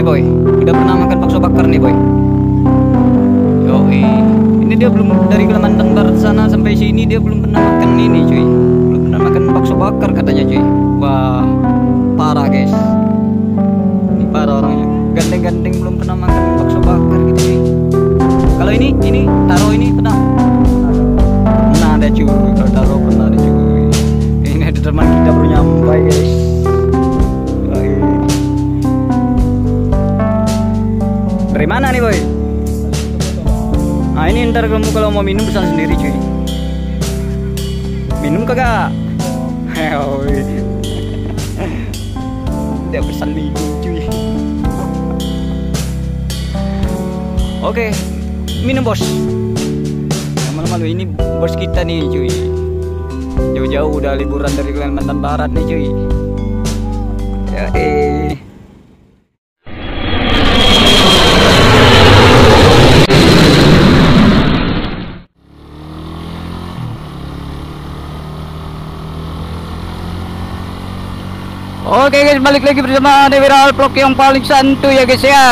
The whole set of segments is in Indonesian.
nih boy. Udah pernah makan bakso bakar nih boy. Yoi. Ini dia belum dari Kalimantan Barat sana sampai sini dia belum pernah makan ini cuy. Belum pernah makan bakso bakar katanya cuy. Wah parah guys. Ini parah orangnya. Gandeng-gandeng belum pernah makan bakso bakar gitu cuy. Kalau ini taro ini pernah. Pernah ada cuy. Kalau taro pernah ada cuy. Ini ada teman kita baru nyampai guys. Dari mana nih boy? Nah ini ntar kamu kalau mau minum pesan sendiri cuy. Minum kagak? Heoi. Dia pesan minum cuy. Oke, minum bos. Malu-malu ini bos kita nih cuy. Jauh-jauh udah liburan dari Kalimantan Barat nih cuy. Ya Oke guys, balik lagi bersama The Viral Vlog yang paling santuy ya guys ya.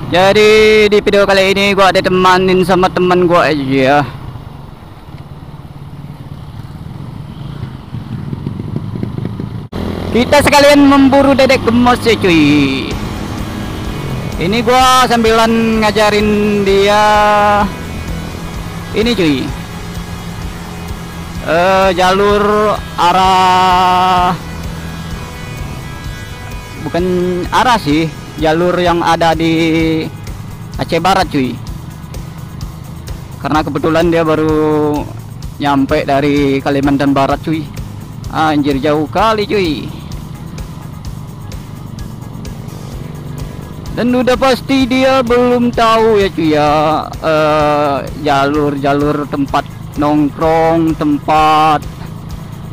Jadi di video kali ini gua ditemanin sama teman gua aja ya. Kita sekalian memburu dedek gemes ya cuy. Ini gua sambilan ngajarin dia ini cuy. Jalur arah, bukan arah sih, jalur yang ada di Aceh Barat cuy. Karena kebetulan dia baru nyampe dari Kalimantan Barat cuy. Anjir jauh kali cuy. Dan udah pasti dia belum tahu ya cuy ya, jalur-jalur tempat nongkrong, tempat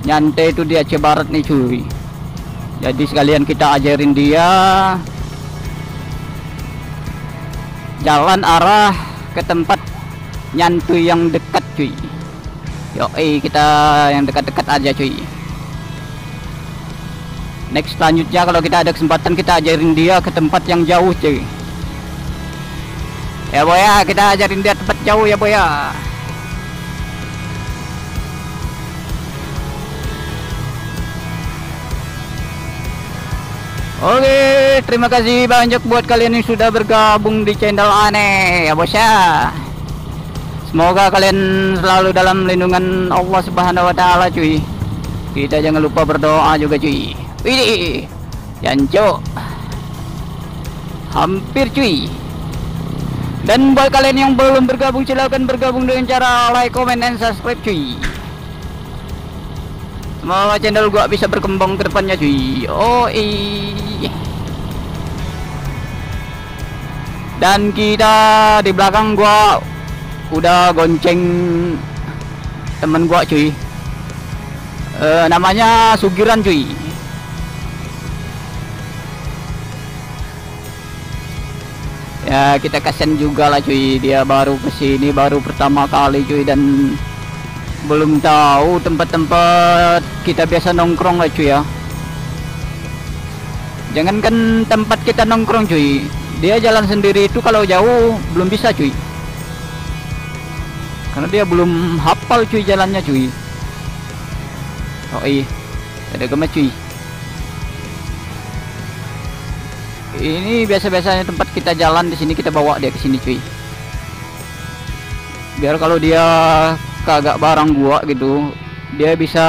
nyantai itu di Aceh Barat nih cuy. Jadi sekalian kita ajarin dia jalan arah ke tempat nyantuy yang dekat cuy. Yoi, kita yang dekat-dekat aja cuy. Next selanjutnya kalau kita ada kesempatan kita ajarin dia ke tempat yang jauh cuy. Ya boy ya, kita ajarin dia tempat jauh ya boy ya. Oke, terima kasih banyak buat kalian yang sudah bergabung di channel aneh ya bos ya. Semoga kalian selalu dalam lindungan Allah Subhanahu wa taala cuy. Kita jangan lupa berdoa juga cuy. Widih, janco hampir cuy. Dan buat kalian yang belum bergabung silahkan bergabung dengan cara like, comment, dan subscribe cuy. Semoga channel gua bisa berkembang ke depannya cuy. Dan kita di belakang gua udah gonceng temen gua cuy. Namanya Sugiran cuy. Ya kita kasihan juga lah cuy, dia baru kesini, baru pertama kali cuy, dan belum tahu tempat-tempat kita biasa nongkrong lah cuy ya. Jangankan tempat kita nongkrong cuy, dia jalan sendiri itu kalau jauh belum bisa cuy. Karena dia belum hafal cuy jalannya cuy. Oh iya, ada gemes cuy. Ini biasa-biasanya tempat kita jalan di sini, kita bawa dia ke sini cuy. Biar kalau dia kagak barang gua gitu, dia bisa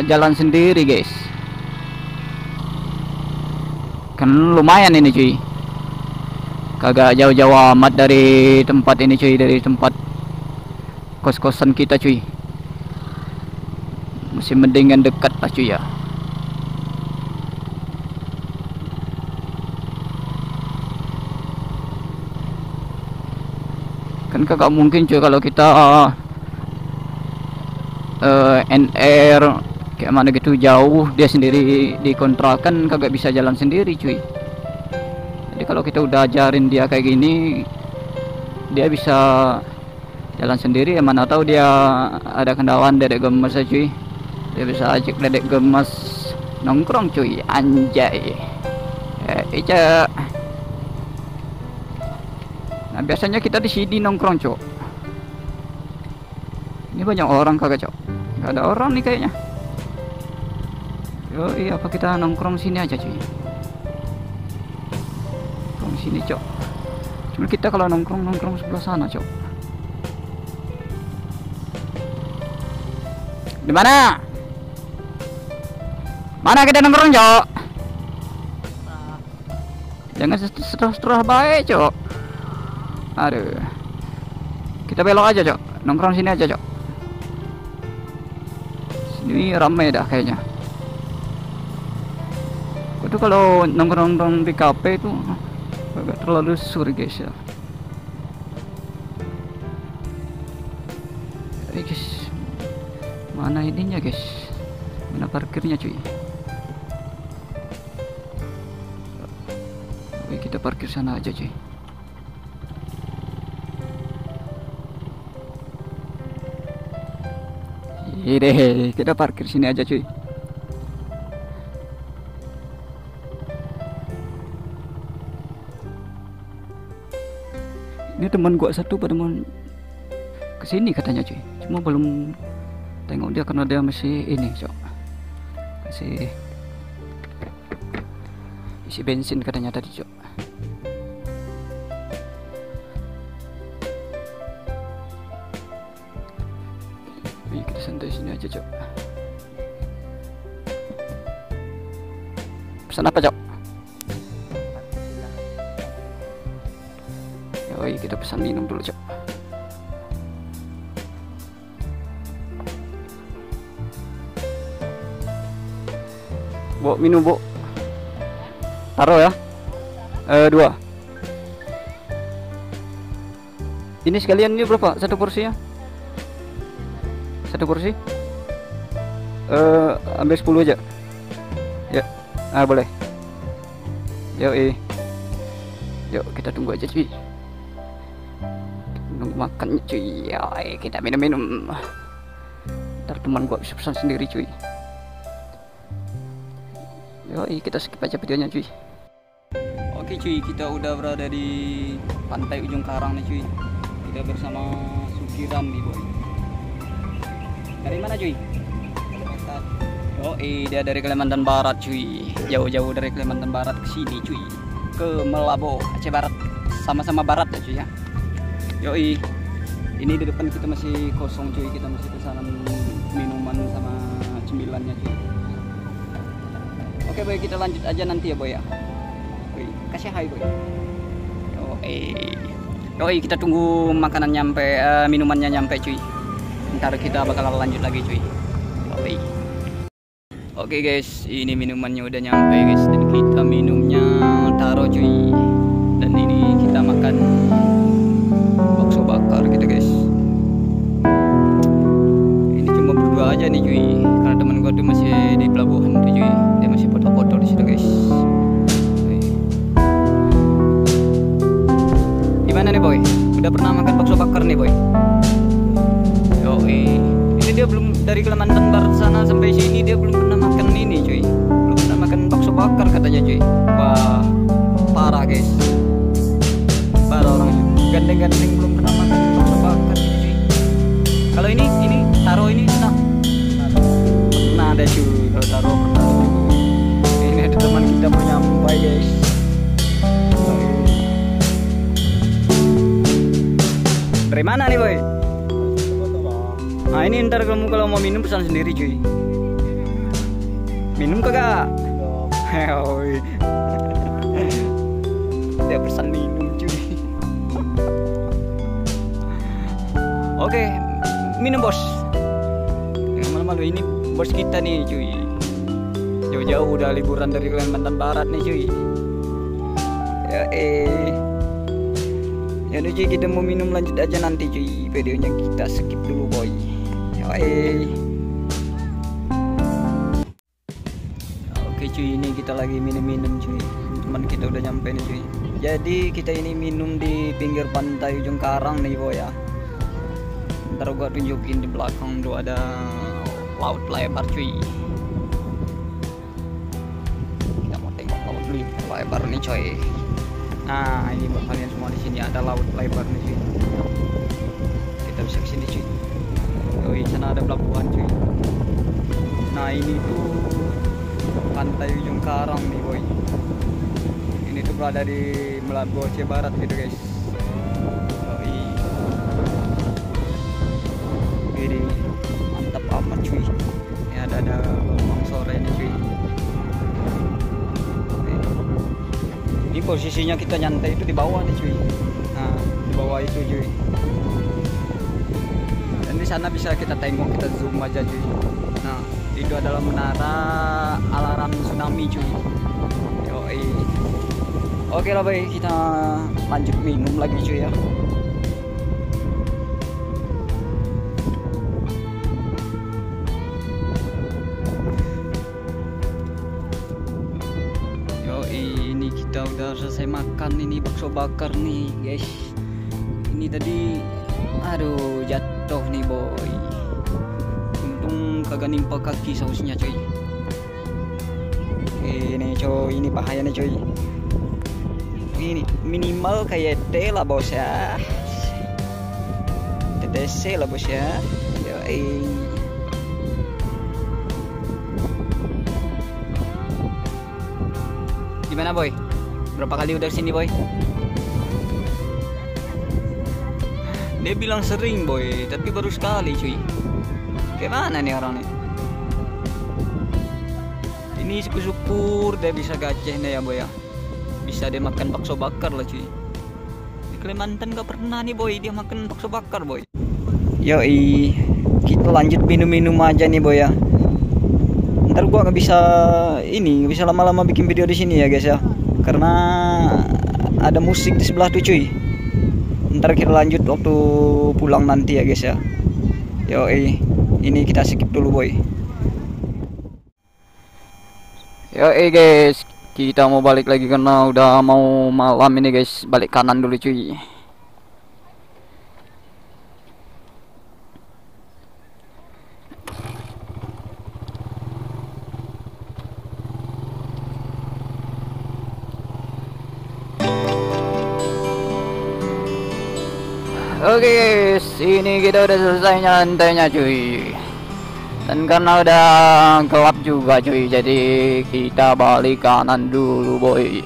jalan sendiri guys. Kan lumayan ini cuy. Kagak jauh-jauh amat dari tempat ini cuy, dari tempat kos-kosan kita cuy. Masih mendingan dekat lah cuy ya. Kan kagak mungkin cuy kalau kita NR kayak mana gitu jauh, dia sendiri dikontrakan kagak bisa jalan sendiri cuy. Jadi kalau kita udah ajarin dia kayak gini, dia bisa jalan sendiri. Ya mana tahu dia ada kenalan dedek gemes ya cuy, dia bisa ajak dedek gemes nongkrong cuy, anjay. Ica. Nah biasanya kita di sini nongkrong cok. Ini banyak orang kagak cok? Gak ada orang nih kayaknya. Yo iya, apa kita nongkrong sini aja cuy? Nongkrong sini cok. Cuma kita kalau nongkrong sebelah sana cok. Di mana? Mana kita nongkrong cok? Jangan seterah baik cok. Aduh. Kita belok aja cok. Nongkrong sini aja cok. Sini ramai dah kayaknya. Itu kalau nongkrong di kafe itu agak terlalu suri guys ya. Guys, mana ininya guys? Mana parkirnya cuy? Oke, kita parkir sana aja cuy. Ini kita parkir sini aja cuy. Ini teman gua satu pada mau kesini katanya cuy, cuma belum tengok dia karena dia masih ini cok, masih isi bensin katanya tadi cok. Wih, kita santai sini aja cok. Pesan apa cok? Yoi, kita pesan minum dulu cok. Bu, minum bu. Taruh ya. 2. Ini sekalian ini berapa? Satu porsinya? Satu porsi? Ambil 10 aja. Ya. Boleh. Yoi. Yuk kita tunggu aja cuy. Nunggu makan cuy. Yoi, kita minum-minum. Ntar teman gua bisa pesan sendiri cuy. Yoi, kita skip aja videonya cuy. Oke cuy, kita udah berada di pantai ujung karang nih cuy. Kita bersama Sukiran nih boy. Dari mana cuy? Yoi, dia dari Kalimantan Barat cuy. Jauh-jauh dari Kalimantan Barat ke sini cuy. Ke Melabo, Aceh Barat. Sama-sama barat ya cuy ya. Yoi. Ini di depan kita masih kosong cuy. Kita masih pesanan minuman sama cemilannya cuy. Oke boy, kita lanjut aja nanti ya boy ya. Boy, kasih hai boy. Yoi, kita tunggu makanan nyampe, minumannya nyampe cuy. Ntar kita bakal lanjut lagi cuy. Yoi. Oke guys, ini minumannya udah nyampe guys, dan kita minumnya taruh cuy. Dan ini kita makan bakso bakar gitu guys. Ini cuma berdua aja nih cuy, karena temen gua tuh masih di pelabuhan tuh cuy. Dia masih foto-foto di situ guys. Gimana nih boy? Udah pernah makan bakso bakar nih boy? Yoi. Ini dia belum dari Kalimantan Barat sana sampai sini dia belum pernah makan ini cuy. Belum pernah makan bakso bakar katanya cuy. Wah, parah guys. Parah orang gandeng-gandeng belum pernah makan bakso bakar gitu cuy. Kalau ini taruh ini enak. Pernah ada cuy, kalau taruh pernah. Ini ada teman kita mau nyampai guys. Dari mana nih boy? Nah ini ntar kamu kalau mau minum pesan sendiri cuy. Minum kagak? Heoi. Dia pesan minum cuy. Oke, minum bos. Jangan malu-malu, ini bos kita nih cuy. Jauh-jauh udah liburan dari Kalimantan Barat nih cuy. Ya udah cuy, kita mau minum lanjut aja nanti cuy. Videonya kita skip dulu boy. Oke cuy, ini kita lagi minum-minum cuy. Teman kita udah nyampe nih cuy. Jadi kita ini minum di pinggir pantai ujung karang nih boy ya. Ntar gua tunjukin di belakang tuh ada laut lebar cuy. lebar nih coy. Nah ini buat kalian semua, di sini ada laut lebar nih cuy. Kita bisa kesini cuy. Yoi, sana ada pelabuhan cuy. Nah ini tuh pantai Ujung Karang nih boy. Ini tuh berada di Melabuh Aceh Barat gitu guys. Yoi. Ini mantap amat cuy. Ini ada gelombang sore nih cuy. Ini posisinya kita nyantai itu di bawah nih cuy. Nah di bawah itu cuy. Dan di sana bisa kita tengok, kita zoom aja cuy. Nah itu adalah menara alarm tsunami cuy. Yoi. Oke lah boy, kita lanjut minum lagi cuy ya. Ini kita udah selesai makan, ini bakso bakar nih guys. Ini tadi aduh jatuh nih boy, untung kagak nimpa kaki sausnya coy. Ini coy, ini bahaya nih coy. Ini minimal kayak T lah bos ya, TTC lah bos ya. Yoi. Gimana boy? Berapa kali udah sini boy? Dia bilang sering boy, tapi baru sekali cuy. Gimana nih orang nih? Ini syukur-syukur dia bisa gaceh nih ya boy ya. Bisa dia makan bakso bakar lah cuy. Di Kalimantan gak pernah nih boy dia makan bakso bakar boy. Yoi, kita lanjut minum-minum aja nih boy ya. Ntar gua nggak bisa lama-lama bikin video di sini ya guys ya, karena ada musik di sebelah tuh cuy. Ntar kita lanjut waktu pulang nanti ya guys ya. Yoi, ini kita skip dulu boy. Yoi guys, kita mau balik lagi karena udah mau malam ini guys. Balik kanan dulu cuy. Oke guys, ini kita udah selesai nyantainya cuy. Dan karena udah gelap juga cuy, jadi kita balik kanan dulu boy.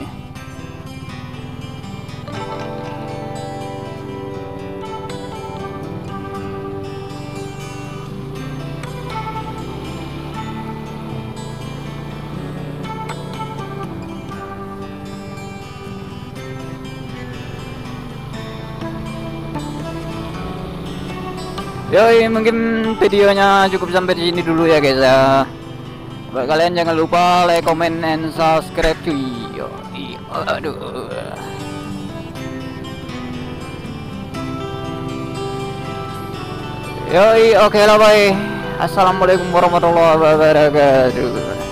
Yoi, mungkin videonya cukup sampai di sini dulu ya guys ya. Buat kalian jangan lupa like, comment, and subscribe cuy. Yoi, aduh. Yoi, oke lah bye. Assalamualaikum warahmatullahi wabarakatuh.